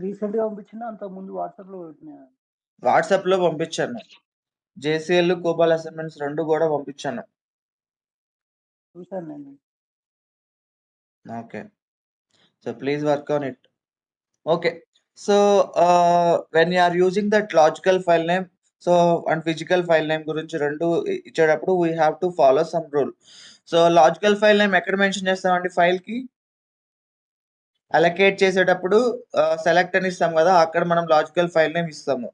రీసెంట్‌గా పంపించినా అంతకుముందు వాట్సాప్‌లో పెట్టినా. వాట్సాప్‌లో పంపించాను. జేసీఎల్, కోబాల్ అసైన్‌మెంట్స్ 2 గూడా పంపించాను. చూసాను నేను. Okay. So, please work on it. Okay. So, when you are using that logical file name and physical file name గురించి 2 ఇచ్చేటప్పుడు we have to follow some rule. So, logical file name ఎక్కడ mention చేస్తామండి ఫైల్‌కి? Allocate చేసేటప్పుడు select అని ఇస్తాం గదా! అక్కడ మనం లాజికల్ ఫైల్ నేమ్ ఇస్తాము.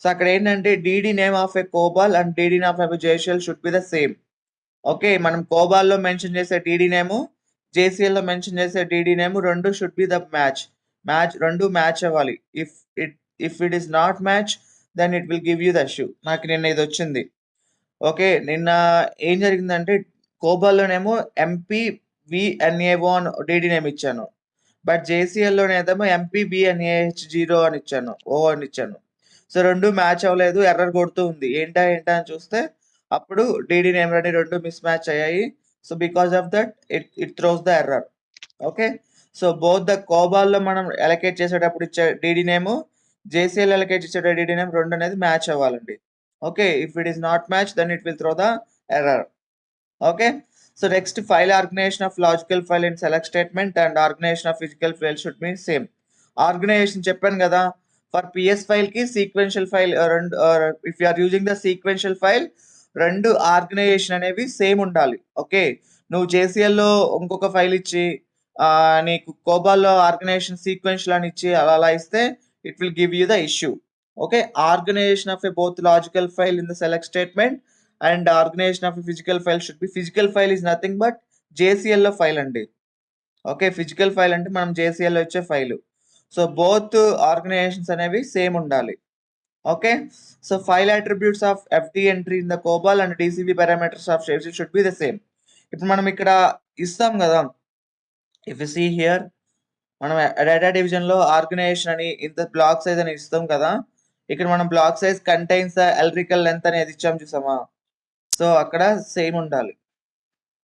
సో, అక్కడ ఏంటంటే DD name of a COBOL and DD name of a JCL should be the same. Okay. మనం కోబాల్‌లో మెన్షన్ చేసే డీడీ నేము, జేసీఎల్‌లో మెన్షన్ చేసే DD name 2 should be the match. 2 match అవ్వాలి. If it is not match then it will give you the issue. నాకు నిన్న ఇదొచ్చింది. Okay. నిన్న ఏం జరిగిందంటే కోబాల్‌లోనేమో ఎంపీవీఎన్ఏఓ అని డీడీ నేమ్ ఇచ్చాను. బట్ జేసీఎల్‌లోనేమో ఎంపీబీఎన్ఏహెచ్0 అని ఇచ్చాను. అని ఇచ్చాను. సో 2 మ్యాచ్ అవ్వలేదు. ఎర్రర్ కొడుతూ ఉంది. ఏంటా అని చూస్తే అప్పుడు డీడీ నేమ్ అని 2 మిస్ మ్యాచ్ అయ్యాయి. So because of that it throws the error. Okay. So both the కోబాల్‌లో మనం అలొకేట్ చేసేటప్పుడు ఇచ్చే డీడీ నేమ్, జేసీఎల్ అలొకేట్ చేసే డీడీ నేమ్ 2 అనేది మ్యాచ్ అవ్వాలండి. Okay. If it is not match then it will throw the error. Okay. So next file organization of logical file in select statement and organization of physical file should be same. Organization చెప్పాను కదా! For PS file కి sequential file if you are using the sequential file 2 organisation అనేవి same ఉండాలి. Okay. నువ్వు జేసీఎల్‌లో ఇంకొక file ఇచ్చి నీకు కోబాల్‌లో ఆర్గనైజేషన్ సీక్వెన్షియల్ అని ఇచ్చి అలా ఇస్తే it will give you the issue. Okay. Organization of a both logical file in the select statement and organization of physical file should be. Physical file is nothing but జేసీఎల్‌లో file అండి. Okay. Physical file అంటే మనం జేసీఎల్‌లో ఇచ్చే file. So both organizations అనేవి same ఉండాలి. Okay. So file attributes of FT entry in the COBOL and DCB parameters of shapes should be the same. ఇప్పుడు మనం ఇక్కడ ఇస్తాం కదా! ఇఫ్ యు సీ హియర్ మనం డేటా డివిజన్‌లో ఆర్గనైజేషన్ అని ఇంత బ్లాక్ సైజ్ అని ఇస్తాం కదా! ఇక్కడ మనం block size contains the electrical length అనేది ఇచ్చాం చూసామా? సో అక్కడ సేమ్ ఉండాలి.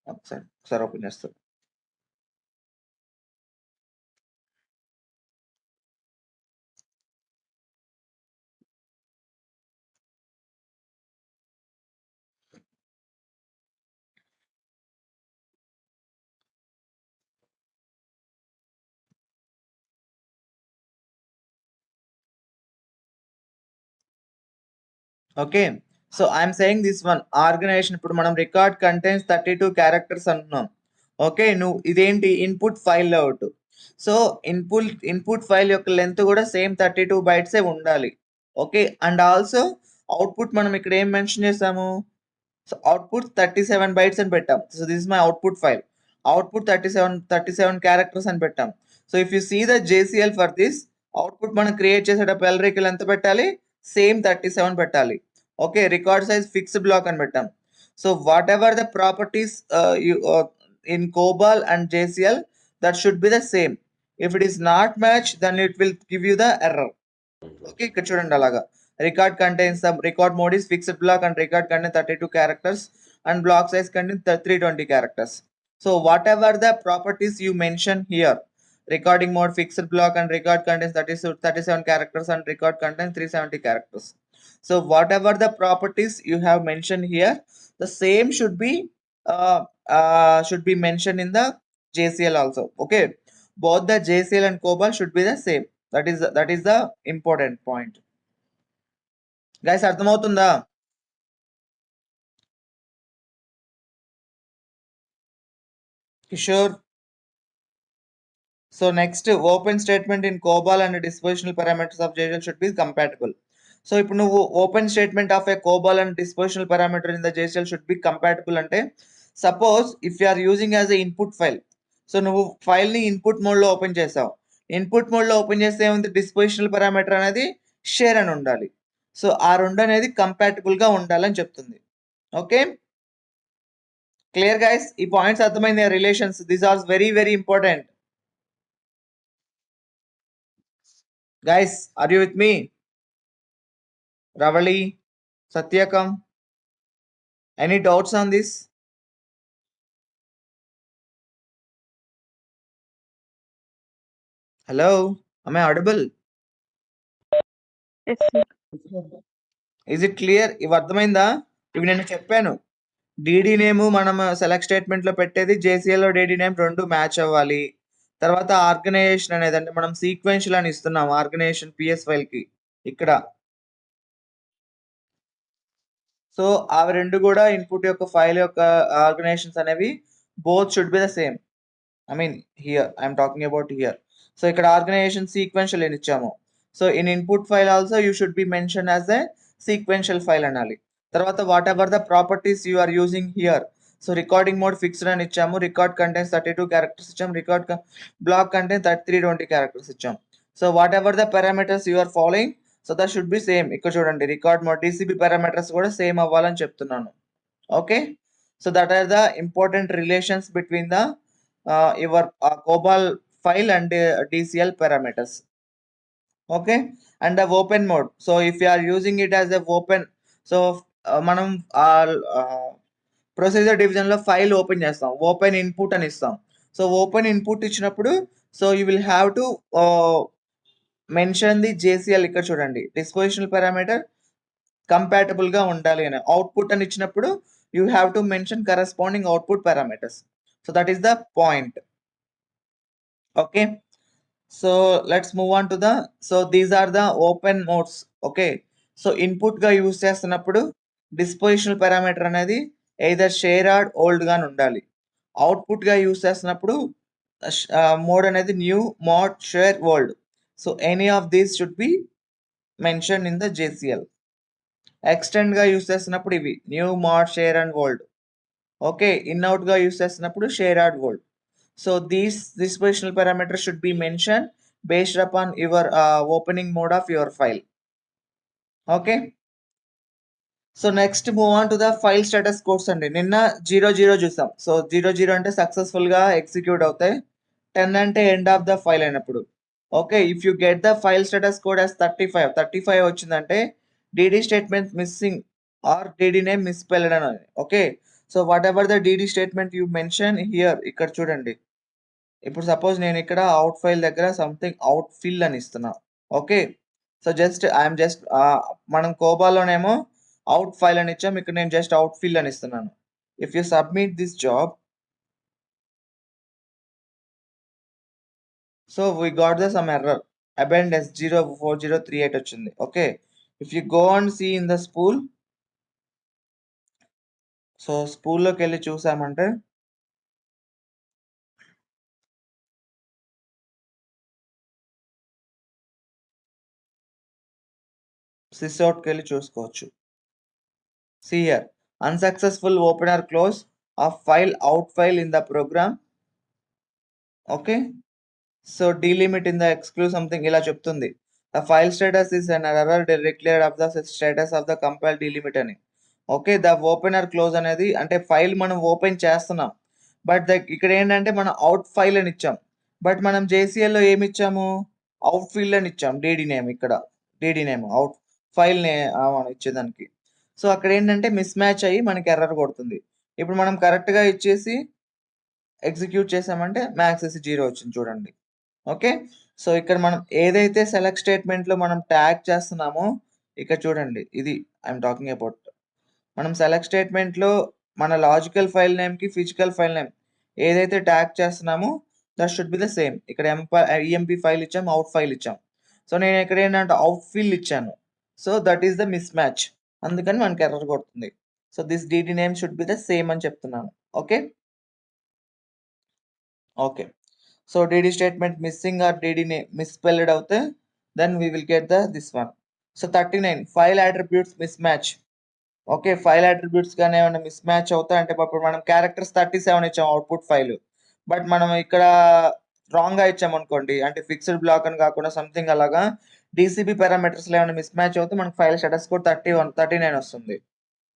ఒకసారి ఓపెన్ చేస్తాను. Okay. So I'm saying this one organisation ఇప్పుడు మనం రికార్డ్ కంటైన్స్ 32 క్యారెక్టర్స్ అంటున్నాం. ఓకే. నువ్వు ఇదేంటి input file layout. So input file యొక్క లెంత్ కూడా సేమ్ 32 బైట్సే ఉండాలి. ఓకే. అండ్ ఆల్సో అవుట్పుట్ మనం ఇక్కడ ఏం మెన్షన్ చేసాము? సో అవుట్పుట్ 37 బైట్స్ అని పెట్టాం. So this is my output file. Output 37 characters అని పెట్టాం. So if you see the JCL for this output మనం క్రియేట్ చేసేటప్పుడు ఎలక్ట్రికల్ ఎంత పెట్టాలి? సేమ్ 37 పెట్టాలి. Okay. Record size fixed block అని పెట్టాం. So whatever the properties in COBOL and JCL that should be the same. If it is not match then it will give you the error. Okay. ఇక్కడ చూడండి అలాగా. Record contains some record mode is fixed block and record contains 32 characters and block size contains 320 characters. So whatever the properties you mention here, recording mode fixed block and record contains 37 characters and record contains 370 characters. So whatever the properties you have mentioned here, the same should be mentioned in the JCL also. Okay, both the JCL and COBOL should be the same. That is the important point. Guys అర్థమవుతుందా? Kishore. So next open statement in COBOL and dispositional parameters of JSL should be compatible. So ఇప్పుడు నువ్వు open statement of a COBOL and dispositional parameter in the JSL should be compatible అంటే suppose if you are using as a input file. So నువ్వు file ని input mode లో open చేసావు. Input mode లో open చేస్తే ఏముంది? డిస్పోజిషనల్ parameter అనేది share అని ఉండాలి. సో ఆ 2 అనేది కంపాటబుల్ గా ఉండాలని చెప్తుంది. ఓకే. Clear guys? ఈ పాయింట్స్ అర్థమైంది. Relations these are very very important. Guys are you with me? Ravali, Satyakam, any doubts on this? Hello? Am I audible? Yes, sir. Is it clear? ఇవి అర్థమైందా? ఇవి నేను చెప్పాను. డీడీ నేమ్ మనం select statement లో పెట్టేది, JCL లో DD name రెండు మ్యాచ్ అవ్వాలి. తర్వాత ఆర్గనైజేషన్ అనేది అంటే మనం సీక్వెన్షియల్ అని ఇస్తున్నాం ఆర్గనైజేషన్ PS ఫైల్ కి ఇక్కడ. సో అవి రెండు కూడా ఇన్పుట్ యొక్క ఫైల్ యొక్క ఆర్గనైజేషన్స్ అనేవి both should be the same. I mean here I'm talking about here. So ఇక్కడ organization sequential అని ఇచ్చాము. So in input file also you should be mentioned as a sequential file అనాలి. తర్వాత whatever the properties you are using here. So recording mode fixed అని ఇచ్చాము. Record contains 32 characters ఇచ్చాము. Block contains 320 characters ఇచ్చాము. So whatever the parameters you are following, so that should be same. ఇక్కడ చూడండి record mode DCB parameters కూడా same అవ్వాలని చెప్తున్నాను. Okay. So that are the important relations between the your cobol file and DCL parameters. Okay, and the open mode. So if you are using it as a open, so మనం procedure division లో file open చేస్తాం, open input అని ఇస్తాం. So open input ఇచ్చినప్పుడు so you will have to mention the JCL. ఇక్కడ చూడండి డిస్పోజిషనల్ parameter compatible గా ఉండాలి అని. అవుట్పుట్ అని ఇచ్చినప్పుడు you have to mention corresponding output parameters. So that is the point. Okay, so let's move on to the, so these are the open modes. Okay, so input ga use చేస్తున్నప్పుడు dispositional parameter అనేది either shared old గా ఉండాలి. Output గా use చేస్తున్నప్పుడు mode అనేది new mod share old. So any of these should be mentioned in the JCL. extend గా use చేస్తున్నప్పుడు ఇవి new mod share and old. Okay, in out గా యూస్ చేస్తున్నప్పుడు shared old. So these dispositional parameters should be mentioned based upon your opening mode of your file. Okay. So next move on to the file status codes అండి. నిన్న 00 చూసాం. So 00 అంటే successful గా execute అవుతాయి. 10 అంటే end of the file అయినప్పుడు. Okay, if you get the file status code as 35 వచ్చిందంటే DD statement missing or DD name misspelled అని. Okay, so whatever the DD statement you mention here, ఇక్కడ చూడండి. ఇప్పుడు suppose నేను ఇక్కడ out file దగ్గర something out fill అని ఇస్తున్నా. ఓకే, సో ఐఎమ్ జస్ట్ మనం కోబాలోనేమో అవుట్ ఫైల్ అని ఇచ్చాం, ఇక్కడ నేను జస్ట్ అవుట్ ఫిల్ అని ఇస్తున్నాను. If you submit this job, so we got the some error abend S04038 వచ్చింది. Okay, if you go and see in the spool, so స్పూల్లోకి వెళ్ళి చూసామంటే సిస్అవుట్కి వెళ్ళి చూసుకోవచ్చు. See here, unsuccessful open or close of file out file in the program. Okay, so delimit in the exclude something ఇలా చెప్తుంది. The file status is an error declared of the status of the compile delimit అని. Okay, the open or close అనేది అంటే file మనం open చేస్తున్నాం, but ఇక్కడ ఏంటంటే మనం అవుట్ ఫైల్ అని ఇచ్చాం, బట్ మనం JCL లో ఏమి ఇచ్చాము, అవుట్ ఫీల్డ్ అని ఇచ్చాం. DD నేమ్ ఇక్కడ DD నేమ్ అవుట్ ఫైల్ నే ఇచ్చేదానికి. సో అక్కడ ఏంటంటే మిస్ మ్యాచ్ అయ్యి మనకి ఎర్రర్ కొడుతుంది. ఇప్పుడు మనం కరెక్ట్ గా ఇచ్చేసి ఎగ్జిక్యూట్ చేసామంటే మ్యాక్స్ వేసి 0 వచ్చింది చూడండి. ఓకే, సో ఇక్కడ మనం ఏదైతే సెలెక్ట్ స్టేట్మెంట్ లో మనం ట్యాగ్ చేస్తున్నామో ఇక్కడ చూడండి, ఇది ఐఎమ్ టాకింగ్ అబౌట్. మనం సెలెక్ట్ స్టేట్మెంట్ లో మన లాజికల్ ఫైల్ నేమ్ కి ఫిజికల్ ఫైల్ నేమ్ ఏదైతే ట్యాగ్ చేస్తున్నామో that should be the same. ఇక్కడ EMP ఫైల్ ఇచ్చాం, అవుట్ ఫైల్ ఇచ్చాం. సో నేను ఇక్కడ ఏంటంటే అవుట్ ఫీల్ ఇచ్చాను. So that is the miss match, అందుకని మనకి ఎర్రర్ కొడుతుంది. So this DD name should be the same అని చెప్తున్నాను. Okay, okay, so DD statement missing or DD name misspelled అవుతే then we will get the this one. So 39 file attributes mismatch. Okay, file attributes కానీ ఏమైనా miss match అవుతాయి అంటే ఇప్పుడు మనం characters 37 ఇచ్చాం అవుట్పుట్ ఫైల్, బట్ మనం ఇక్కడ రాంగ్ గా ఇచ్చాం అనుకోండి, అంటే ఫిక్స్డ్ బ్లాక్ అని కాకుండా సంథింగ్ అలాగా DCB పారామీటర్స్ లో ఏమైనా మిస్ మ్యాచ్ అవుతే మనకి ఫైల్ స్టేటస్ కోడ్ 39 వస్తుంది.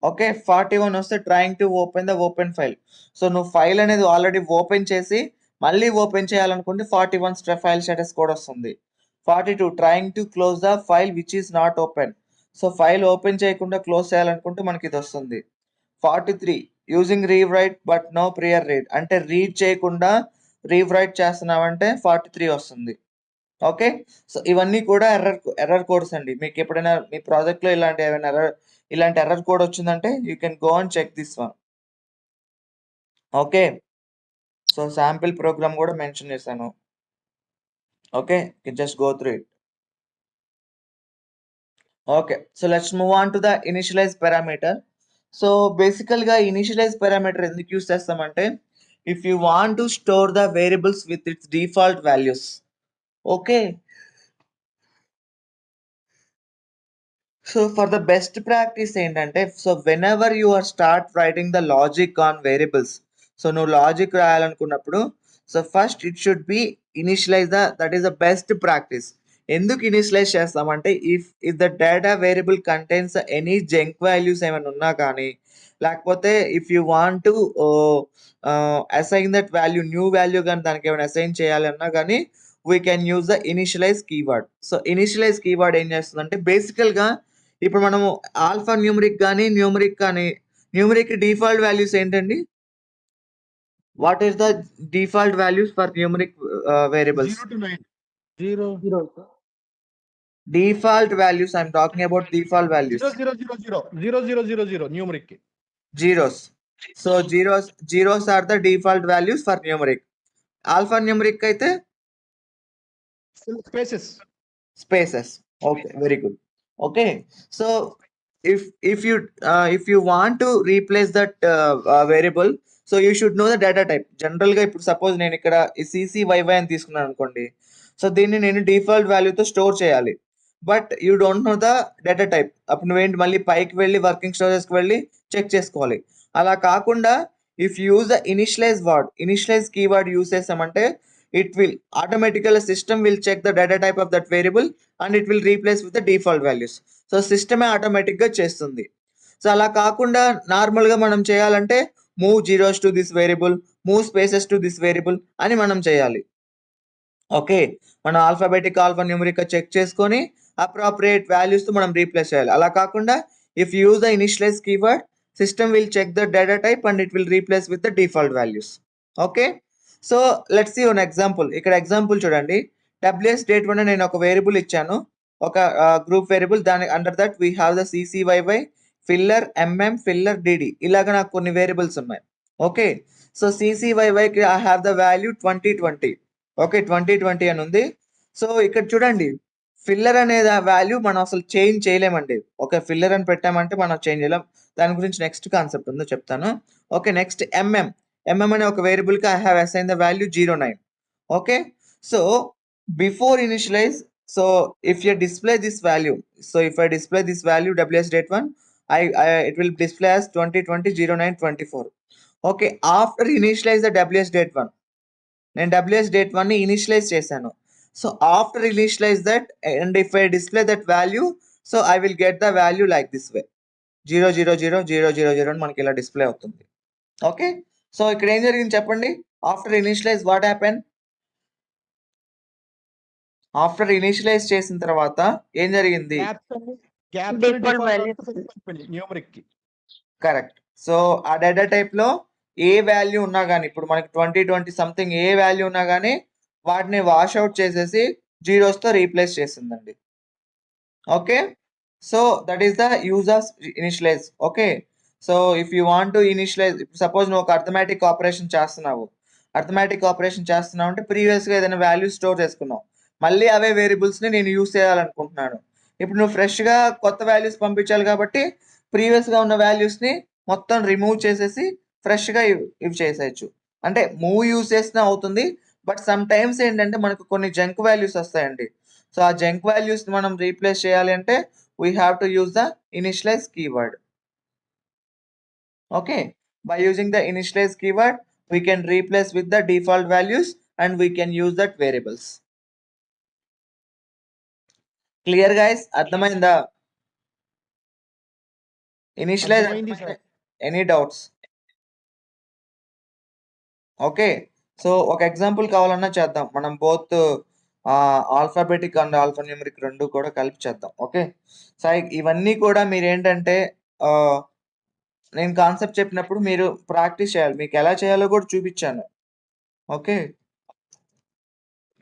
ఓకే, 41 వస్తే trying to open the open file. So నువ్వు ఫైల్ అనేది ఆల్రెడీ ఓపెన్ చేసి మళ్ళీ ఓపెన్ చేయాలనుకుంటే 41 ఫైల్ స్టేటస్ కోడ్ వస్తుంది. 42 trying to close the file which is not open. So file open చేయకుండా క్లోజ్ చేయాలనుకుంటే మనకి ఇది వస్తుంది. 43 using rewrite but no prior read, అంటే రీడ్ చేయకుండా రీవ్ రైట్ చేస్తున్నామంటే 43 వస్తుంది. ఓకే. సో ఇవన్నీ కూడా ఎర్రర్ కోడ్స్ అండి. మీకు ఎప్పుడైనా మీ ప్రాజెక్ట్‌లో ఇలాంటి ఎర్రర్ కోడ్ వచ్చిందంటే you can go and check this one. Okay. So sample program కూడా మెన్షన్ చేశాను. Okay. Just go through it. Okay. So let's move on to the initialize parameter. So బేసికల్‌గా ఇనిషియలైజ్ పారామీటర్ ఎందుకు use చేస్తామంటే if you want to store the variables with its default values. Okay. So for the best practice ఏంటంటే so whenever you are start writing the logic on variables. So నువ్వు logic రాయాలనుకున్నప్పుడు so first it should be initialize that is the best practice. ఎందుకు initialize చేస్తామంటే if the data variable contains any junk values ఏమైనా ఉన్నా కానీ లేకపోతే if you want to assign that value new value కానీ దానికి ఏమైనా అసైన్ చేయాలన్నా కానీ we can use the initialize keyword. So initialize keyword ఏం చేస్తుందంటే బేసికల్గా ఇప్పుడు మనము ఆల్ఫా న్యూమరిక్ డిఫాల్ట్ వాల్యూస్ ఏంటండి? What is the default values for numeric variables? 0 to 9. 0. 0 sir. Default values, I'm talking about default values. 0 0 0 0 0 0 0 numeric. Zeros. So zeros are the default values for numeric. Alphanumeric అయితే Spaces. spaces. Okay, very good. Okay, so if you want to replace that variable, so you should know the data type. General గా ఇప్పుడు suppose నేను ఇక్కడ CCYY అని తీసుకున్నాను అనుకోండి. So దీన్ని నేను డిఫాల్ట్ వాల్యూతో స్టోర్ చేయాలి. But you don't know the data type. అప్పుడు నువ్వేంటి మళ్ళీ పైకి వెళ్ళి వర్కింగ్ స్టోరేజ్కి వెళ్ళి చెక్ చేసుకోవాలి. అలా కాకుండా if use the initialize keyword use చేసామంటే it will automatically system will check the data type of that variable and it will replace with the default values. So సిస్టమే ఆటోమేటిక్గా చేస్తుంది. సో అలా కాకుండా నార్మల్గా మనం చేయాలంటే move zeros to this variable, move spaces to this variable అని మనం చేయాలి. ఓకే, మనం ఆల్ఫా న్యూమరిక్ చెక్ చేసుకొని అప్రాప్రియేట్ వాల్యూస్తో మనం రీప్లేస్ చేయాలి. అలా కాకుండా if use the initialize keyword system will check the data type and it will replace with the default values. Okay, so let's see one example. ఇక్కడ example చూడండి. WS date one నేను ఒక variable ఇచ్చాను, ఒక group variable. దాని under that we have the CCYY, filler, filler, DD. ఇలాగ నాకు కొన్ని వేరియబుల్స్ ఉన్నాయి. ఓకే, సో CCYYకి I have the value 2020. Okay, 2020 అని ఉంది. సో ఇక్కడ చూడండి, ఫిల్లర్ అనే వాల్యూ మనం అసలు చేంజ్ చేయలేమండి. ఓకే, ఫిల్లర్ అని పెట్టామంటే మనం చేంజ్ చేయలేం. దాని గురించి నెక్స్ట్ కాన్సెప్ట్ ఉందో చెప్తాను. ఓకే, నెక్స్ట్ ఎంఎం అనే ఒక వేరియబుల్కి I have assign the value 09. Okay, so before initialize, so if you display this value, so if I display this value WS date one, it will display as 2020 09 24. Okay, after initialize the WS date one, నేను WS date one ని initialize చేశాను. So after initialize that and if I display that value, so I will get the value like this వే, 00000 అని మనకి ఇలా display అవుతుంది. Okay, so ఇక్కడ ఏం జరిగింది చెప్పండి. After initialise what happen? After initialise చేసిన తర్వాత ఏం జరిగింది? కరెక్ట్. సో ఆ డేటా టైప్ లో ఏ వాల్యూ ఉన్నా కానీ, ఇప్పుడు మనకి 2020 సంథింగ్ ఏ వాల్యూ ఉన్నా కానీ వాటిని వాష్ అవుట్ చేసేసి జీరోస్ తో రీప్లేస్ చేసిందండి. Okay, so that is the use of initialise. Okay, so if you want to initialise, suppose నువ్వు ఒక అర్థమెటిక్ ఆపరేషన్ చేస్తున్నావు అంటే ప్రీవియస్ గా ఏదైనా వాల్యూ స్టోర్ చేసుకున్నావు, మళ్ళీ అవే వేరియబుల్స్ ని నేను యూజ్ చేయాలనుకుంటున్నాను. ఇప్పుడు నువ్వు ఫ్రెష్ గా కొత్త వాల్యూస్ పంపించాలి కాబట్టి ప్రీవియస్ గా ఉన్న వాల్యూస్ ని మొత్తం రిమూవ్ చేసేసి ఫ్రెష్ గా ఇవి చేసేయచ్చు. అంటే మూవ్ యూజ్ చేసినా అవుతుంది, బట్ సమ్ టైమ్స్ ఏంటంటే మనకు కొన్ని జంక్ వాల్యూస్ వస్తాయండి. సో ఆ జంక్ వాల్యూస్ ని మనం రీప్లేస్ చేయాలి అంటే we have to use the initialize keyword. Okay, by using the initialize keyword we can replace with the default values and we can use that variables. Clear guys? అర్థమైందా? Initialise any doubts? Okay, so ఒక example కావాలన్నా చేద్దాం. మనం both alphabetic and alpha numeric రెండు కూడా కలిపి చేద్దాం. Okay, so ఇవన్నీ కూడా మీరు ఏంటంటే నేను కాన్సెప్ట్ చెప్పినప్పుడు మీరు ప్రాక్టీస్ చేయాలి. మీకు ఎలా చేయాలో కూడా చూపించాను. ఓకే,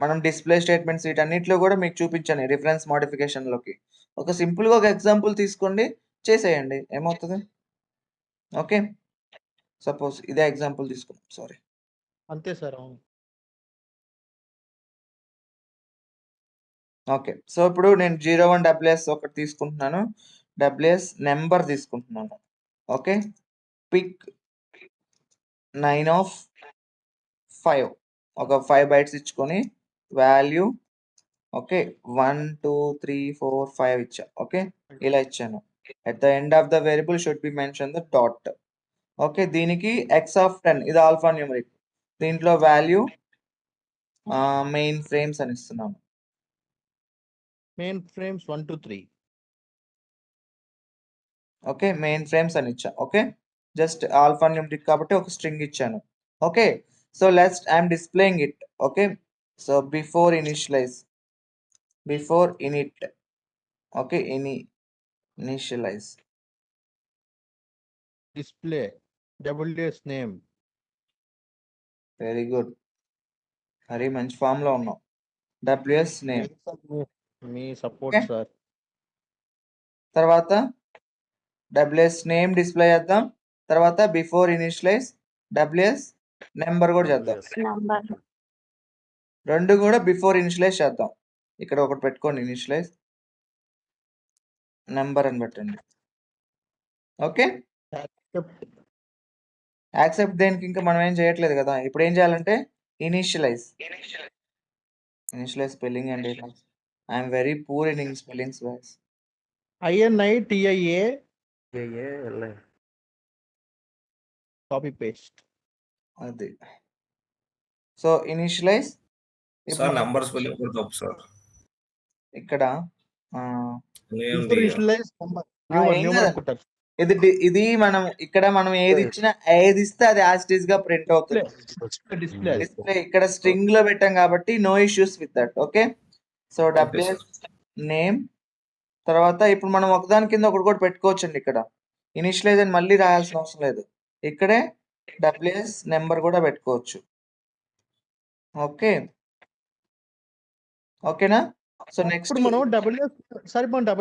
మనం డిస్ప్లే స్టేట్మెంట్స్ వీటన్నిటిలో కూడా మీకు చూపించాను రిఫరెన్స్ మోడిఫికేషన్లోకి. ఒక సింపుల్గా ఒక ఎగ్జాంపుల్ తీసుకోండి, చేసేయండి, ఏమవుతుంది. ఓకే, సపోజ్ ఇదే ఎగ్జాంపుల్ తీసుకుందాం. సారీ, అంతే సార్. అవును. ఓకే. సో ఇప్పుడు నేను 01 WS ఒకటి తీసుకుంటున్నాను, WS నెంబర్ తీసుకుంటున్నాను. ఓకే, పిక్ 9 of 5, ఒక 5 బైట్స్ ఇచ్చుకొని వాల్యూ ఓకే 1 2 3 4 5 ఇచ్చా. ఓకే, ఇలా ఇచ్చాను. At the end of the variable should be mention the dot. Okay, దీనికి x of 10 ఇది ఆల్ఫా న్యూమరిక్, దీంట్లో వాల్యూ మెయిన్ ఫ్రేమ్స్ అని ఇస్తున్నాను. Main frames 1 2 3. Okay, main frames అని ఇచ్చా. ఓకే, జస్ట్ ఆల్ఫా న్యూమరిక్ కాబట్టి ఒక స్ట్రింగ్ ఇచ్చాను. Okay, so let's I'm displaying it. Okay, so before init, okay, initialize. Display WS name. Very good, మరీ మంచి ఫామ్ లో ఉన్నాం. WS name. మీ సపోర్ట్ సార్. తర్వాత WS నేమ్ డిస్ప్లే చేద్దాం. తర్వాత బిఫోర్ ఇనిషియలైజ్ WS నెంబర్ కూడా చేద్దాం. రెండు కూడా బిఫోర్ ఇనిషియలైజ్ చేద్దాం. ఇక్కడ ఒకటి పెట్టుకోండి, ఇనిషియలైజ్ నెంబర్ అని పెట్టండి. ఓకే, యాక్సెప్ట్ దేనికి ఇంకా మనం ఏం చేయట్లేదు కదా. ఇప్పుడు ఏం చేయాలంటే ఇనిషియలైజ్ స్పెల్లింగ్ అండి. I'm very poor in spellings guys. INITIA copy paste. అది so initialize. Sir number spelling కూడా తప్పు సార్. ఇక్కడ బిఫోర్ ఇనిషియలైజ్ న్యూమర్ అనుకుంటారు. ఇది మనం ఇక్కడ మనం ఏది ఇచ్చినా ఏది ఇస్తే అది యాజ్ ఇట్ ఈస్ గా ప్రింట్ అవుతుంది. డిస్ప్లే డిస్ప్లే ఇక్కడ స్ట్రింగ్ లో పెట్టాం కాబట్టి no issues with that. Okay, so WS name. తర్వాత ఇప్పుడు మనం ఒకదాని కింద ఒకటి కూడా పెట్టుకోవచ్చండి. ఇక్కడ ఇనిషియలైజ్ అని మళ్ళీ రాయాల్సిన అవసరం లేదు. ఇక్కడే WS నెంబర్ కూడా పెట్టుకోవచ్చు. ఓకే, ఓకేనా. సో నెక్స్ట్ ఇప్పుడు మనం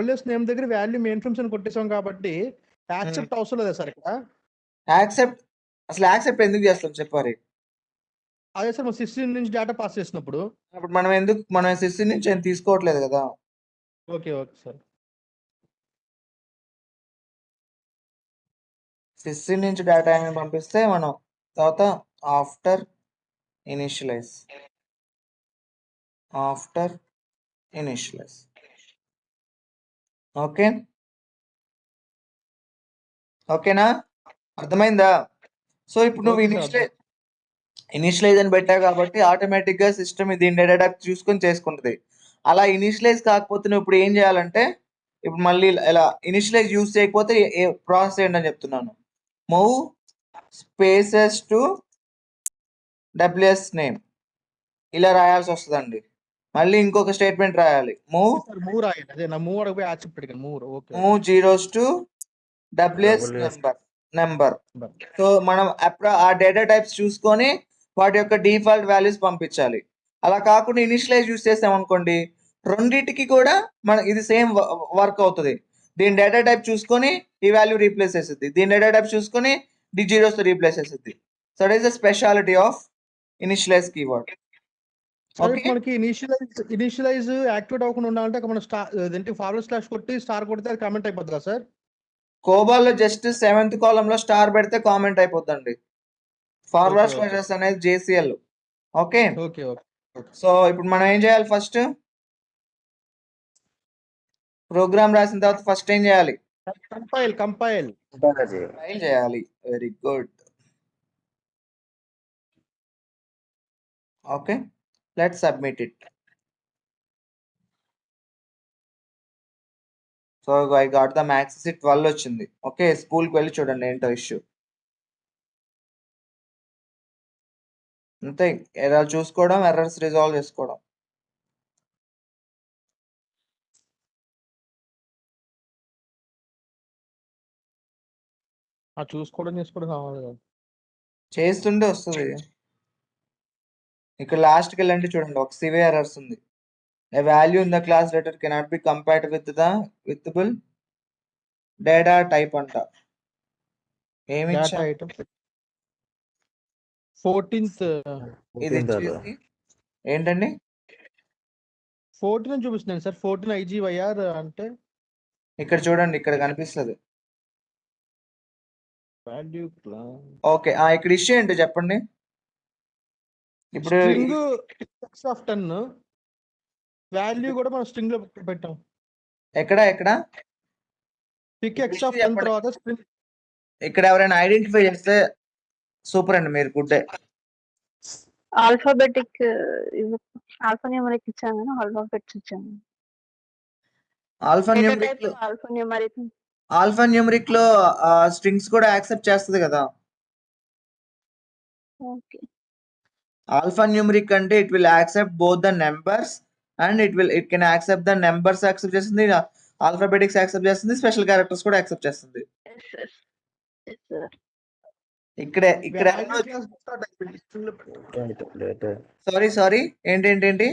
WS నేమ్ దగ్గర వాల్యూ మెయిన్ ఫ్రేమ్స్ అని కొట్టేసాం కాబట్టి యాక్సెప్ట్ అవసరం లేదా సార్ ఇక్కడ? యాక్సెప్ట్, అసలు యాక్సెప్ట్ ఎందుకు చేస్తాం చెప్పారు. అదే సార్ మనం సిస్టమ్ నుంచి డేటా పాస్ చేసినప్పుడు. అప్పుడు మనం సిస్టమ్ నుంచి ఏం తీసుకోవట్లేదు కదా. Okay sir. సిస్టమ్ నుంచి డేటా ఏమైనా పంపిస్తే మనం తర్వాత ఆఫ్టర్ ఇనిషియలైజ్ ఓకే, ఓకేనా, అర్థమైందా. సో ఇప్పుడు నువ్వు ఇనిషియలైజ్ అని పెట్టావు కాబట్టి ఆటోమేటిక్ గా సిస్టమ్ దీని డేటా టైప్ చూసుకొని చేసుకుంటుంది. అలా ఇనిషియలైజ్ కాకపోతే నువ్వు ఇప్పుడు ఏం చేయాలంటే, ఇప్పుడు మళ్ళీ ఇలా ఇనిషియలైజ్ యూజ్ చేయకపోతే ప్రాసెస్ ఏంటని చెప్తున్నాను. Move spaces to WS name ఇలా రాయాల్సి వస్తుందండి. మళ్ళీ ఇంకొక స్టేట్మెంట్ రాయాలి, మూవ్ రాయండి. అదే నా మూవ్ అడిగిపోయి యాక్సెప్ట్ పెట్టాను. Move zeros to WS number. So మనం ఆ డేటా టైప్స్ చూసుకొని వాటి యొక్క డిఫాల్ట్ వాల్యూస్ పంపించాలి. అలా కాకుండా ఇనిషియలైజ్ యూస్ చేసాం అనుకోండి, రెండింటికి కూడా ఇది సేమ్ వర్క్ అవుతుంది. దీని డేటా టైప్ చూసుకొని ఈ వాల్యూ రీప్లేస్ చేస్తుంది, దీని డేటా టైప్ చూసుకొని జీరోస్ తో రీప్లేస్ చేస్తుంది. So that is the speciality of initialise keyword. మనకి ఇనిషియలైజ్ యాక్టివేట్ అవ్వకుండా ఉండాలంటే మనం ఫార్వర్డ్ స్లాష్ కొట్టి స్టార్ కొడితే అది కామెంట్ అయిపోతుంది కదా సార్. కోబాల్లో జస్ట్ 7th కాలమ్ లో స్టార్ పెడితే కామెంట్ అయిపోద్దండి. ఫార్వర్డ్ స్లాషెస్ అనేది JCL. ఓకే, సో ఇప్పుడు మనం ఏం చేయాలి, ఫస్ట్ ప్రోగ్రామ్ రాసిన తర్వాత ఫస్ట్ ఏం చేయాలి, కంపైల్ చేయాలి. Very good. Okay, let's submit it. So I got the maths 12 వచ్చింది. ఓకే, స్కూల్కి వెళ్ళి చూడండి ఏంటో ఇష్యూ. అంతే, ఎర్రర్ చూసుకోవడం, ఎర్రర్స్ రిజాల్వ్ చేసుకోవడం. చేసుకోవడం కావాలి, చేస్తుంటే వస్తుంది. ఇక్కడ లాస్ట్కి వెళ్ళండి, చూడండి ఒక సివియర్ ఎర్రర్స్ ఉంది. A value in the class letter cannot be compared with the withable data type అంట. ఏమి డేటా ఇచ్చాం? ఐటమ్ 14th ఇది ఇచ్చేసి ఏంటండి 14 చూపిస్తున్నాను సార్. 14 IGYR అంటే ఇక్కడ చూడండి, ఇక్కడ కనిపిస్తుంది. వాల్యూ ఓకే, ఇక్కడ ఇష్యూ ఏంటో చెప్పండి. ఇప్పుడు స్ట్రింగ్ ఆఫ్ 10 వాల్యూ కూడా మనం స్ట్రింగ్ లో పెట్టాం. ఎక్కడ పిక్ ఎక్స్ ఆఫ్ 10 చెప్పండి. తర్వాత స్ట్రింగ్ ఇక్కడ ఎవరైనా ఐడెంటిఫై చేస్తే సూపర్ అండి, మీరు గుడ్. ఆల్ఫాబెటిక్ ఆల్ఫా న్యూమరిక్ ఇచ్చాను కానీ ఆల్ఫాబెట్స్ ఇచ్చాను. ఆల్ఫా న్యూమరిక్ లో స్ట్రింగ్స్ కూడా యాక్సెప్ట్ చేస్తుంది కదా. ఓకే, ఆల్ఫా న్యూమరిక్ అంటే it will accept both the numbers and it can accept the numbers accept చేస్తుంది, ఆల్ఫాబెటిక్స్ యాక్సెప్ట్ చేస్తుంది, స్పెషల్ క్యారెక్టర్స్ కూడా యాక్సెప్ట్ చేస్తుంది. ఇక్కడే సారీ ఏంటి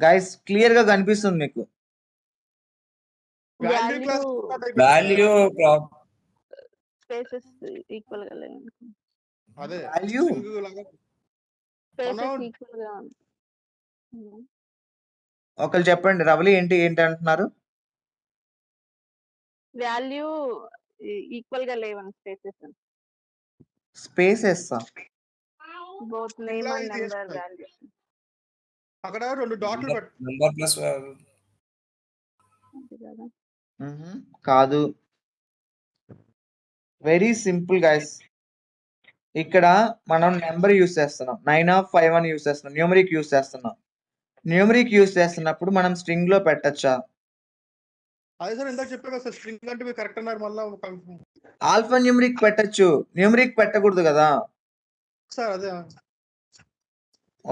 గైస్, క్లియర్ గా కనిపిస్తుంది మీకు. వాల్యూ స్పేసెస్ ఈక్వల్ గా లేవు. అదే వాల్యూ string లాగా స్పేసెస్ ఈక్వల్ గా ఒకళ్ళు చెప్పండి, రవలి ఏంటి అంటున్నారు? వాల్యూ ఈక్వల్ గా లేవని spaces both name and number value. అక్కడ 2 డాట్లు నెంబర్ ప్లస్ కాదు. Very simple guys. ఇక్కడ మనం నెంబర్ యూస్ చేస్తున్నాం, 9 అని యూస్ చేస్తున్నాం, న్యూమరిక్ యూస్ చేస్తున్నాం. న్యూమరిక్ యూస్ చేస్తున్నప్పుడు మనం స్ట్రింగ్ లో పెట్టచ్చా? అదే సార్ ఇందాక చెప్పారు కదా సార్, స్ట్రింగ్ అంటే మీరు కరెక్ట్ అన్నారు. మళ్ళీ ఆల్ఫా న్యూమరిక్ పెట్టచ్చు, న్యూమరిక్ పెట్టకూడదు కదా సార్. అదే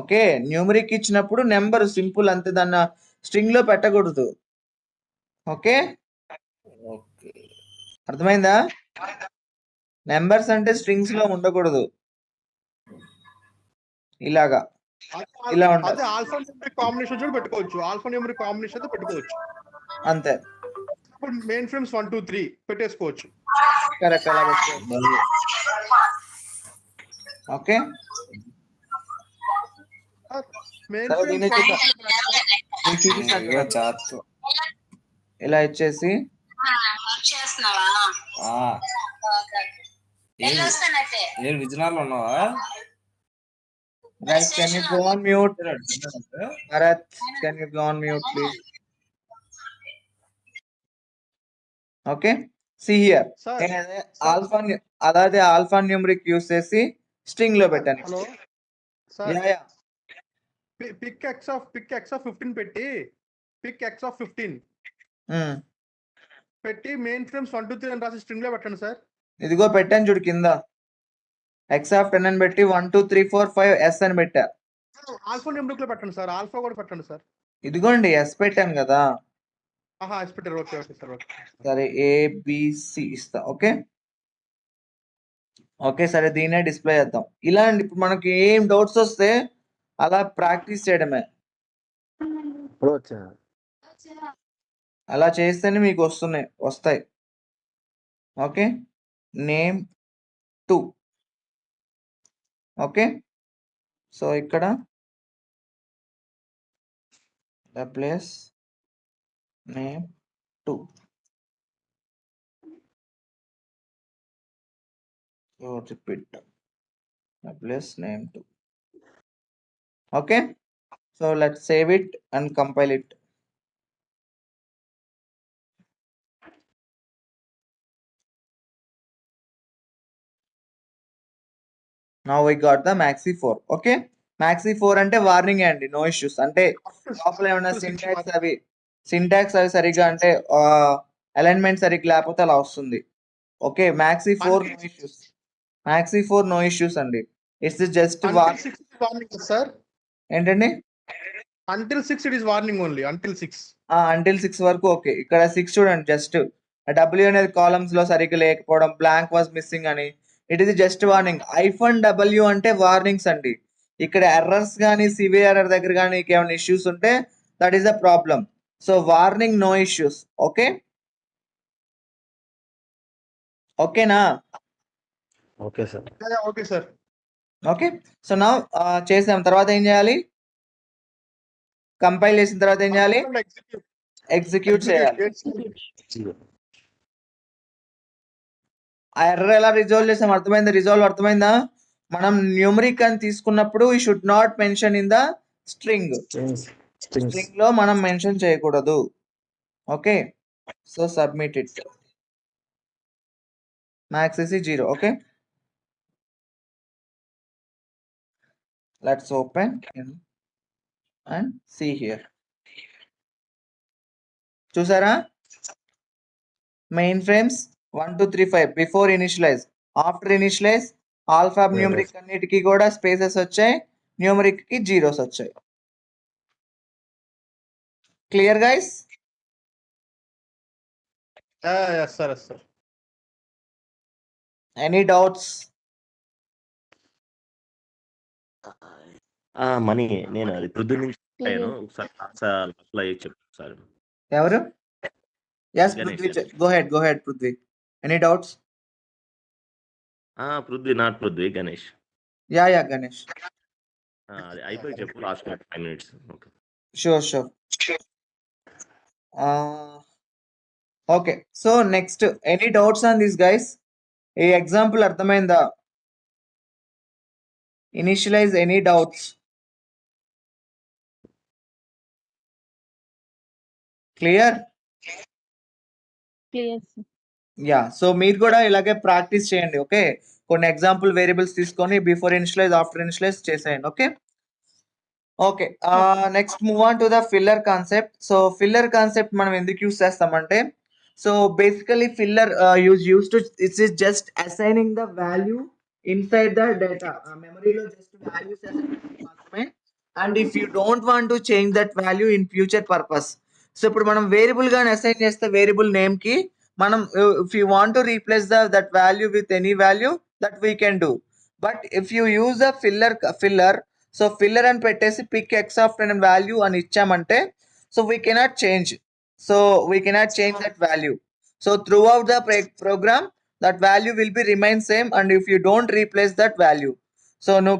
ఓకే, న్యూమరిక్ ఇచ్చినప్పుడు నెంబర్ సింపుల్ అంతే, దాన్ని స్ట్రింగ్ లో పెట్టకూడదు. ఓకే, అర్థమైందా? నెంబర్స్ అంటే స్ట్రింగ్స్ లో ఉండకూడదు, ఇలాగా ఇలా ఉండాలి. అదే ఆల్ఫా న్యూమరిక్ కాంబినేషన్ కూడా పెట్టుకోవచ్చు. ఆల్ఫా న్యూమరిక్ కాంబినేషన్ అయితే పెట్టుకోవచ్చు అంతే. ఇప్పుడు మెయిన్ ఫ్రేమ్స్ 1 2 3 పెట్టేసుకోవచ్చు. కరెక్ట్, అలా పెట్టుకోవచ్చు. ఓకే, మెయిన్ ఫ్రేమ్స్ ఇలా ఇచ్చేసి విజయనగరంలో ఉన్నావా? Guys, can you go on mute? Bharat, can you go on mute, please? Okay, see here. అలాగే ఆల్ఫా న్యూమరిక్ యూస్ చేసి స్ట్రింగ్ లో పెట్టాను. Hello sir, pick X of 15 పెట్టి పిక్ ఎక్స్ ఆఫ్ 15 పెట్టి మెయిన్ ఫ్రేమ్స్ 1 2 3 అని రాసి స్ట్రింగ్ లో పెట్టండి సార్. ఇదిగో పెట్టాను చూడు, కింద ఎక్స్ ఆఫ్ 10 అని పెట్టి 1 2 3 4 5 ఎస్ అని పెట్టా. ఆల్ఫా న్యూమరిక్ లో పెట్టండి సార్, ఆల్ఫా కూడా పెట్టండి సార్. ఇదిగోండి ఎస్ పెట్టాను కదా. ఎస్ పెట్టారు. ఓకే సార్, ఓకే సరే, ఏబిసి ఇస్తా. ఓకే ఓకే సరే, దీన్నే డిస్ప్లే చేద్దాం. ఇలాంటి ఇప్పుడు మనకి ఏం డౌట్స్ వస్తే అలా ప్రాక్టీస్ చేయడమే. అలా చేస్తేనే మీకు వస్తాయి. Okay, name 2. ఓకే, సో ఇక్కడ place name 2. So repeat plus name 2. Okay, so let's save it and compile it. Now we got the maxi 4. Okay, maxi 4 అంటే వార్నింగ్ అండి, నో ఇష్యూస్. అంటే లోపల ఏమైనా సింటాక్స్ అవి సరిగ్గా అంటే అలైన్మెంట్ సరిగ్గా లేకపోతే అలా వస్తుంది. Okay, maxi 4 no issues. maxi 4 no issues అండి. It's just warning sir. ఏంటండి? until 6 it is warning only. until 6 వరకు ఓకే. ఇక్కడ 6 చూడండి, జస్ట్ W అనేది కాలమ్స్ లో సరిగ్గా లేకపోవడం, బ్లాంక్ వాజ్ మిస్సింగ్ అని, it is just warning. -w అంటే వార్నింగ్స్ అండి. ఇక్కడ ఎర్రర్స్ కానీ సివియర్ ఎర్రర్ దగ్గర కానీ ఏమైనా ఇష్యూస్ ఉంటే that is the problem. So warning no issues. Okay, ఓకేనా? Okay sir. Okay sir. Okay, so నా చేసాం తర్వాత ఏం చేయాలి? కంపైల్ చేసిన తర్వాత ఏం చేయాలి? ఎగ్జిక్యూట్ చేయాలి. ఆ ఎర్రర్ ఎలా రిజాల్వ్ చేసాం అర్థమైందా? రిజాల్వ్ అర్థమైందా? మనం న్యూమరిక్ అని తీసుకున్నప్పుడు ఈ should not mention in the string. String లో మనం మెన్షన్ చేయకూడదు. Okay, so submit it. max is 0. Okay, let's open and see here. చూసారా? Main frames 1 2 3 5 before initialise, after initialise alpha numeric అన్నిటికీ కూడా స్పేసెస్ వచ్చాయి, న్యూమరిక్ కి జీరోస్ వచ్చాయి. Clear guys? yes sir. Any doubts? Money నేను అది పృథ్వీ నుంచి అయ్యాను. ఒకసారి అప్లై చెప్పు సార్. ఎవరు? yes Ganesh, Prithvi, Ganesh. go ahead Prithvi. Any doubts? Prithvi not Prithvi, Ganesh. Yeah Ganesh. అది అయిపోయి చెప్పు, last 5 minutes. Okay, sure. Okay, so next any doubts on this guys? ఈ ఎగ్జాంపుల్ అర్థమైందా? Initialise, any doubts? Clear? Yeah, so మీరు కూడా ఇలాగే ప్రాక్టీస్ చేయండి. ఓకే, కొన్ని ఎగ్జాంపుల్ వేరియబుల్స్ తీసుకొని బిఫోర్ ఇనిషియలైజ్ ఆఫ్టర్ ఇనిషియలైజ్ చేసేయండి. Okay, next move on to the filler concept. So filler concept మనం ఎందుకు యూస్ చేస్తామంటే, so basically filler use to it's is just assigning the value inside the data. మెమరీలో just values మాత్రమే. And if you don't want to change that value in future purpose. So ఇప్పుడు మనం variable గాని assign చేస్తే variable name కి మనం if you want to replace that value with any value that we can do. But if you use the filler, so filler అని పెట్టేసి pic X of and value అని ఇచ్చామంటే so we cannot change. So we cannot change that value. So throughout the program that value will be remain same, and if you don't replace that value, so you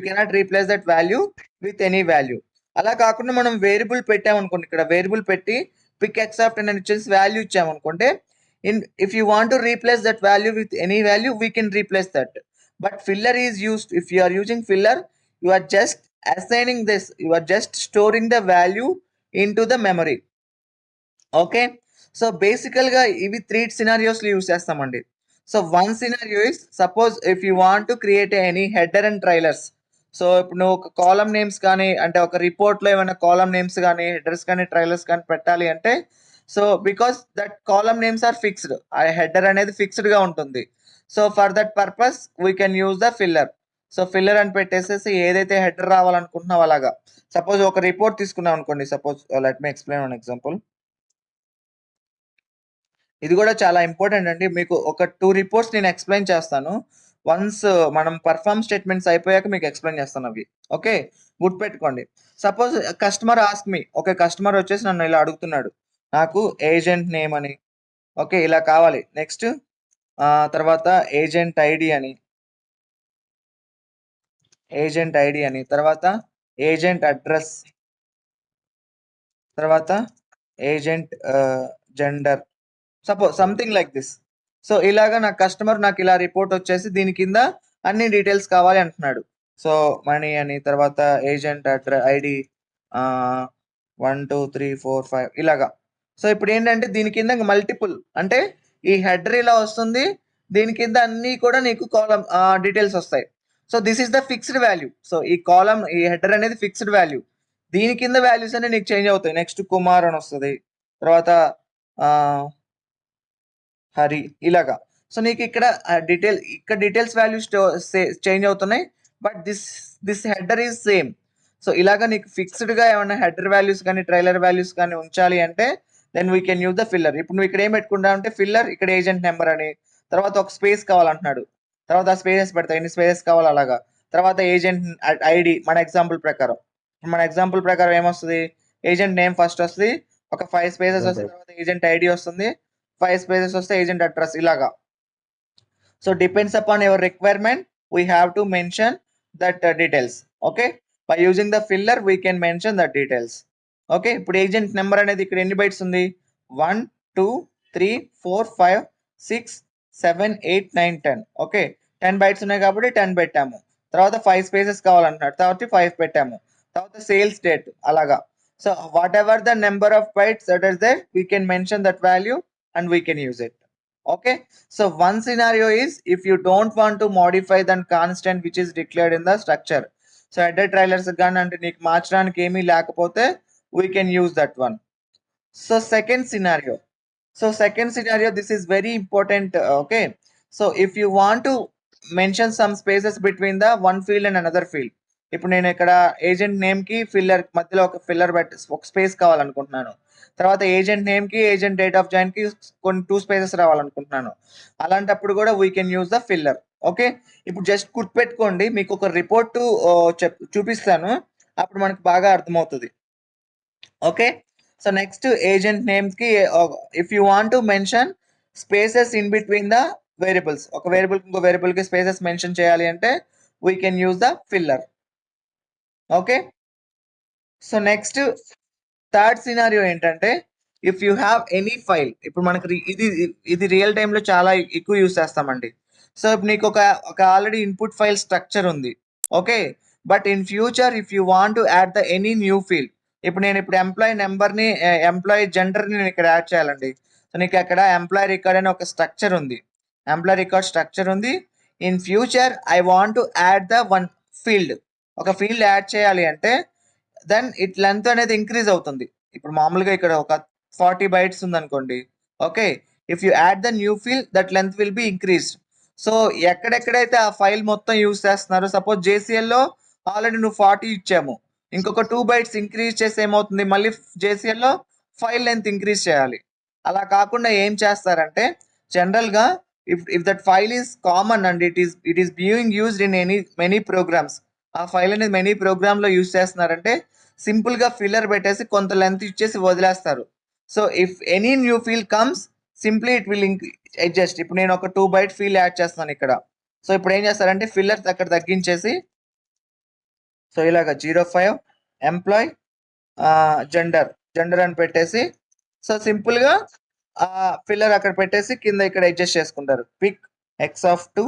cannot replace that value with any value. అలా కాకుండా మనం variable పెట్టామనుకోండి, ఇక్కడ variable పెట్టి pick ఎక్సాప్ట్ అని ఇచ్చేసి value ఇచ్చామనుకోండి, if you want to replace that value with any value we can replace that. But filler is used, if you are using filler, you are just assigning this, you are just storing the value into the memory. Okay, so basically గా ఇవి 3 scenarios లో use చేస్తామండి. So one scenario is, suppose if you want to create any header and trailers. So ఇప్పుడు నువ్వు ఒక column names కానీ, అంటే ఒక రిపోర్ట్ లో ఏమైనా కాలమ్ నేమ్స్ కానీ హెడర్స్ కానీ ట్రైలర్స్ కానీ పెట్టాలి అంటే, so because that column names are fixed, ఆ హెడర్ అనేది ఫిక్స్డ్ గా ఉంటుంది. So for that purpose we can use the filler. So filler అని పెట్టేసేసి ఏదైతే హెడర్ రావాలనుకుంటున్నావు అలాగా. సపోజ్ ఒక రిపోర్ట్ తీసుకున్నాం అనుకోండి, suppose let me explain one example. ఇది కూడా చాలా ఇంపార్టెంట్ అండి. మీకు ఒక 2 రిపోర్ట్స్ నేను ఎక్స్ప్లెయిన్ చేస్తాను. వన్స్ మనం పర్ఫార్మ్ స్టేట్మెంట్స్ అయిపోయాక మీకు ఎక్స్ప్లెయిన్ చేస్తాను అవి. ఓకే, గుర్తుపెట్టుకోండి. Suppose customer ask me, okay customer వచ్చేసి నన్ను ఇలా అడుగుతున్నాడు, నాకు ఏజెంట్ నేమ్ అని, ఓకే ఇలా కావాలి. నెక్స్ట్ తర్వాత ఏజెంట్ ఐడి అని, తర్వాత ఏజెంట్ అడ్రస్, తర్వాత agent gender, suppose something like this. So ఇలాగా నా కస్టమర్ నాకు ఇలా రిపోర్ట్ వచ్చేసి దీని కింద అన్ని డీటెయిల్స్ కావాలి అంటున్నాడు. సో మనీ అని, తర్వాత ఏజెంట్ ఐడి 1 2 3 4 5 ఇలాగా. సో ఇప్పుడు ఏంటంటే దీని కింద మల్టిపుల్, అంటే ఈ హెడర్ ఇలా వస్తుంది, దీని కింద అన్ని కూడా నీకు కాలమ్ డీటెయిల్స్ వస్తాయి. So this is the fixed value. So ఈ కాలమ్, ఈ హెడర్ అనేది ఫిక్స్డ్ వాల్యూ, దీని కింద వాల్యూస్ అన్ని నీకు చేంజ్ అవుతాయి. నెక్స్ట్ కుమార్ అని వస్తుంది, తర్వాత హరి ఇలాగా. సో నీకు ఇక్కడ డీటెయిల్స్ వాల్యూస్ చేంజ్ అవుతున్నాయి, but this header is same. So ఇలాగా నీకు ఫిక్స్డ్ గా ఏమైనా హెడర్ వాల్యూస్ కానీ ట్రైలర్ వాల్యూస్ కానీ ఉంచాలి అంటే then we can use the filler. ఇప్పుడు నువ్వు ఇక్కడ ఏం పెట్టుకుంటావు అంటే ఫిల్లర్, ఇక్కడ ఏజెంట్ నెంబర్ అని, తర్వాత ఒక స్పేస్ కావాలంటున్నాడు, తర్వాత స్పేసెస్ పెడతాం, ఎన్ని స్పేసెస్ కావాలి అలాగా. తర్వాత ఏజెంట్ ఐడి మన ఎగ్జాంపుల్ ప్రకారం ఏమొస్తుంది, ఏజెంట్ నేమ్ ఫస్ట్ వస్తుంది, ఒక 5 స్పేసెస్ వస్తుంది, తర్వాత ఏజెంట్ ఐడి వస్తుంది, 5 స్పేసెస్ వస్తే ఏజెంట్ అడ్రస్ ఇలాగా. So depends upon your requirement we have to mention that details. Okay, by using the filler we can mention that details. Okay, ఇప్పుడు agent number అనేది ఇక్కడ ఎన్ని బైట్స్ ఉంది, 1 2 3 4 5 6 7 8 9 10. ఓకే, 10 బైట్స్ ఉన్నాయి కాబట్టి 10 పెట్టాము. తర్వాత 5 స్పేసెస్ కావాలంటున్నాడు కాబట్టి 5 పెట్టాము. తర్వాత సేల్స్ డేట్ అలాగా. So whatever the number of bytes that is there we can mention that value and we can use it. Okay, so one scenario is if you don't want to modify the constant which is declared in the structure. So header trailers gun and నీకు మార్చడానికి ఏమీ లేకపోతే we can use that one. So second scenario, this is very important. Okay, so if you want to mention some spaces between the one field and another field, ఇప్పుడు నేను ఇక్కడ agent name కి filler మధ్యలో ఒక filler ఒక space కావాలనుకుంటున్నాను, తర్వాత agent name కి ఏజెంట్ డేట్ ఆఫ్ జాయిన్ కి కొన్ని 2 స్పేసెస్ రావాలనుకుంటున్నాను. అలాంటప్పుడు కూడా we can use the filler. Okay, ఇప్పుడు జస్ట్ గుర్తుపెట్టుకోండి, మీకు ఒక రిపోర్ట్ చూపిస్తాను, అప్పుడు మనకు బాగా అర్థమవుతుంది. Okay, so next agent names కి if you want to mention spaces in between the variables, ఒక వేరియబుల్ ఇంకో వేరియబుల్ కి స్పేసెస్ మెన్షన్ చేయాలి అంటే we can use the filler. Okay, so next third scenario ఏంటంటే if you have any file, ఇప్పుడు మనకి ఇది రియల్ టైంలో చాలా ఎక్కువ యూజ్ చేస్తామండి. సో నీకు ఒక ఆల్రెడీ ఇన్పుట్ ఫైల్ స్ట్రక్చర్ ఉంది. Okay, but in future if you want to add the any new field, ఇప్పుడు ఎంప్లాయీ నెంబర్ని ఎంప్లాయీ జెండర్ని నేను ఇక్కడ యాడ్ చేయాలండి. సో నీకు అక్కడ ఎంప్లాయీ రికార్డ్ అనే ఒక స్ట్రక్చర్ ఉంది, ఎంప్లాయీ రికార్డ్ స్ట్రక్చర్ ఉంది. In future I want to add the one field, ఒక ఫీల్డ్ యాడ్ చేయాలి అంటే దెన్ ఇట్ లెంత్ అనేది ఇంక్రీజ్ అవుతుంది. ఇప్పుడు మామూలుగా ఇక్కడ ఒక 40 బైట్స్ ఉందనుకోండి. Okay, if you add the new field that length will be increased. So ఎక్కడెక్కడైతే ఆ ఫైల్ మొత్తం యూజ్ చేస్తున్నారో, సపోజ్ జేసీఎల్లో ఆల్రెడీ నువ్వు 40 ఇచ్చాము, ఇంకొక 2 బైట్స్ ఇంక్రీజ్ చేసి ఏమవుతుంది, మళ్ళీ జేసీఎల్లో ఫైల్ లెంత్ ఇంక్రీజ్ చేయాలి. అలా కాకుండా ఏం చేస్తారంటే జనరల్గా if that file is common and it is being used in many programs, ఆ ఫైల్ అనేది మెనీ ప్రోగ్రామ్ లో యూజ్ చేస్తున్నారంటే సింపుల్ గా ఫిల్లర్ పెట్టేసి కొంత లెంత్ ఇచ్చేసి వదిలేస్తారు. So if any new field comes simply it will adjust. ఇప్పుడు నేను ఒక 2 బైట్ ఫీల్డ్ యాడ్ చేస్తున్నాను ఇక్కడ. సో ఇప్పుడు ఏం చేస్తారంటే ఫిల్లర్ అక్కడ తగ్గించేసి, సో ఇలాగ 05 ఎంప్లాయ్ జెండర్ అని పెట్టేసి, సో సింపుల్ గా ఫిల్లర్ అక్కడ పెట్టేసి కింద ఇక్కడ అడ్జస్ట్ చేసుకుంటారు, పిక్ x(2).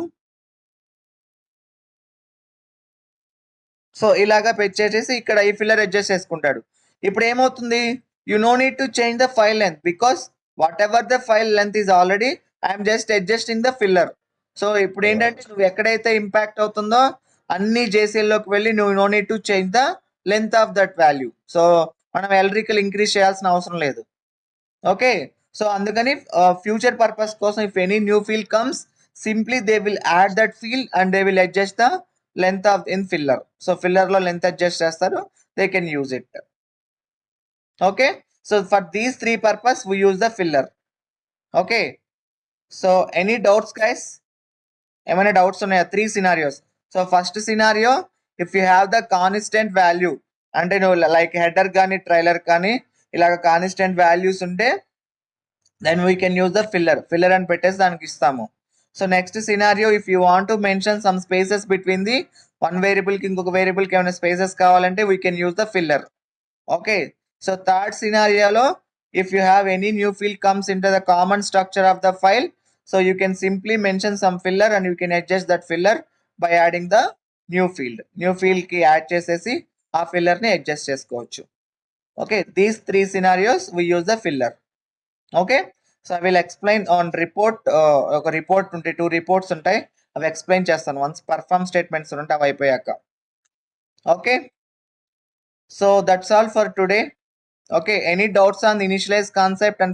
సో ఇలాగా పెట్టేసి ఇక్కడ ఈ ఫిల్లర్ అడ్జస్ట్ చేసుకుంటాడు. ఇప్పుడు ఏమవుతుంది, you know need to change the file length because what ever the file length is already I'm just adjusting the filler. So ఇప్పుడు ఏంటంటే నువ్వు ఎక్కడైతే ఇంపాక్ట్ అవుతుందో అన్ని జేసీఎల్లోకి వెళ్ళి నువ్వు no need to change the length of that value. So మనం ఎలక్ట్రికల్ ఇంక్రీజ్ చేయాల్సిన అవసరం లేదు. ఓకే, సో అందుకని ఫ్యూచర్ పర్పస్ కోసం if any new field comes simply they will add that field and they will adjust the length of in filler. So filler లో length adjust చేస్తారు, they can use it. Okay, so for these 3 purpose we use the filler. Okay, so any doubts guys, ఏమైనా doubts ఉన్నాయా? 3 scenarios. So first scenario if you have the constant value, అంటే నువ్వు like header కానీ trailer కానీ ఇలాగ constant values ఉంటే then we can use the filler అని పెట్టేసి దానికి ఇస్తాము. So next scenario if you want to mention some spaces between the one variable కి ఇంకొక వేరియబుల్ కి ఏమైనా స్పేసెస్ కావాలంటే we can use the filler. Okay, so third సినారియోలో if you have any new field comes into the common structure of the file, so you can simply mention some filler and you can adjust that filler by adding the new field ki add chesesi aa filler ni adjust chesukochu. Okay, these 3 scenarios we use the filler. Okay, so I will explain on report. Oka report unte 2 reports untai, avi explain chestanu once perform statements unta avi ayipoyaka. Okay, so that's all for today. Okay, any doubts on the initialize concept and